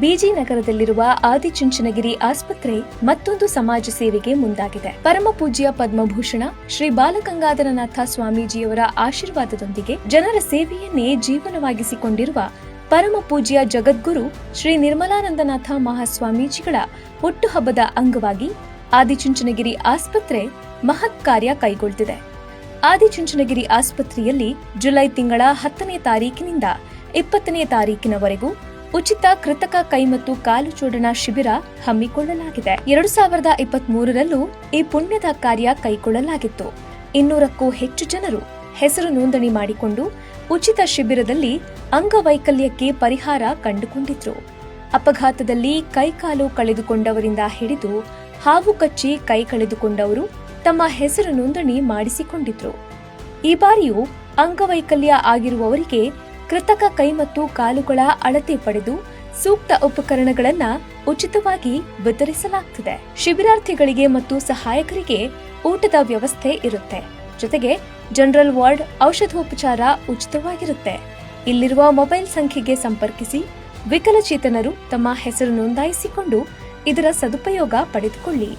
Busy ನಗರದಲ್ಲಿರುವ ಆದಿಚುಂಚನಗಿರಿ ಆಸ್ಪತ್ರೆ ಮತ್ತೊಂದು ಸಮಾಜ ಸೇವೆಗೆ ಮುಂದಾಗಿದೆ. ಪರಮ ಪೂಜ್ಯ ಪದ್ಮಭೂಷಣ ಶ್ರೀ ಬಾಲಗಂಗಾಧರನಾಥ ಸ್ವಾಮೀಜಿಯವರ ಆಶೀರ್ವಾದದೊಂದಿಗೆ ಜನರ ಸೇವೆಯನ್ನೇ ಜೀವನವಾಗಿಸಿಕೊಂಡಿರುವ ಪರಮ ಪೂಜ್ಯ ಜಗದ್ಗುರು ಶ್ರೀ ನಿರ್ಮಲಾನಂದನಾಥ ಮಹಾಸ್ವಾಮೀಜಿಗಳ ಹುಟ್ಟುಹಬ್ಬದ ಅಂಗವಾಗಿ ಆದಿಚುಂಚನಗಿರಿ ಆಸ್ಪತ್ರೆ ಮಹತ್ ಕಾರ್ಯ ಕೈಗೊಳ್ಳುತ್ತಿದೆ. ಆದಿಚುಂಚನಗಿರಿ ಆಸ್ಪತ್ರೆಯಲ್ಲಿ ಜುಲೈ ತಿಂಗಳ 10ನೇ ತಾರೀಕಿನಿಂದ 20ನೇ ತಾರೀಕಿನವರೆಗೂ ಉಚಿತ ಕೃತಕ ಕೈ ಮತ್ತು ಕಾಲು ಜೋಡಣಾ ಶಿಬಿರ ಹಮ್ಮಿಕೊಳ್ಳಲಾಗಿದೆ. 2023ರಲ್ಲೂ ಈ ಪುಣ್ಯದ ಕಾರ್ಯ ಕೈಗೊಳ್ಳಲಾಗಿತ್ತು. 200ಕ್ಕೂ ಹೆಚ್ಚು ಜನರು ಹೆಸರು ನೋಂದಣಿ ಮಾಡಿಕೊಂಡು ಉಚಿತ ಶಿಬಿರದಲ್ಲಿ ಅಂಗವೈಕಲ್ಯಕ್ಕೆ ಪರಿಹಾರ ಕಂಡುಕೊಂಡಿದ್ರು. ಅಪಘಾತದಲ್ಲಿ ಕೈಕಾಲು ಕಳೆದುಕೊಂಡವರಿಂದ ಹಿಡಿದು ಹಾವು ಕಚ್ಚಿ ಕೈ ಕಳೆದುಕೊಂಡವರು ತಮ್ಮ ಹೆಸರು ನೋಂದಣಿ ಮಾಡಿಸಿಕೊಂಡಿದ್ರು. ಈ ಬಾರಿಯೂ ಅಂಗವೈಕಲ್ಯ ಆಗಿರುವವರಿಗೆ ಕೃತಕ ಕೈ ಮತ್ತು ಕಾಲುಗಳ ಅಳತೆ ಪಡೆದು ಸೂಕ್ತ ಉಪಕರಣಗಳನ್ನು ಉಚಿತವಾಗಿ ವಿತರಿಸಲಾಗುತ್ತದೆ. ಶಿಬಿರಾರ್ಥಿಗಳಿಗೆ ಮತ್ತು ಸಹಾಯಕರಿಗೆ ಊಟದ ವ್ಯವಸ್ಥೆ ಇರುತ್ತೆ. ಜೊತೆಗೆ ಜನರಲ್ ವಾರ್ಡ್ ಔಷಧೋಪಚಾರ ಉಚಿತವಾಗಿರುತ್ತೆ. ಇಲ್ಲಿರುವ ಮೊಬೈಲ್ ಸಂಖ್ಯೆಗೆ ಸಂಪರ್ಕಿಸಿ ವಿಕಲಚೇತನರು ತಮ್ಮ ಹೆಸರು ನೋಂದಾಯಿಸಿಕೊಂಡು ಇದರ ಸದುಪಯೋಗ ಪಡೆದುಕೊಳ್ಳಿ.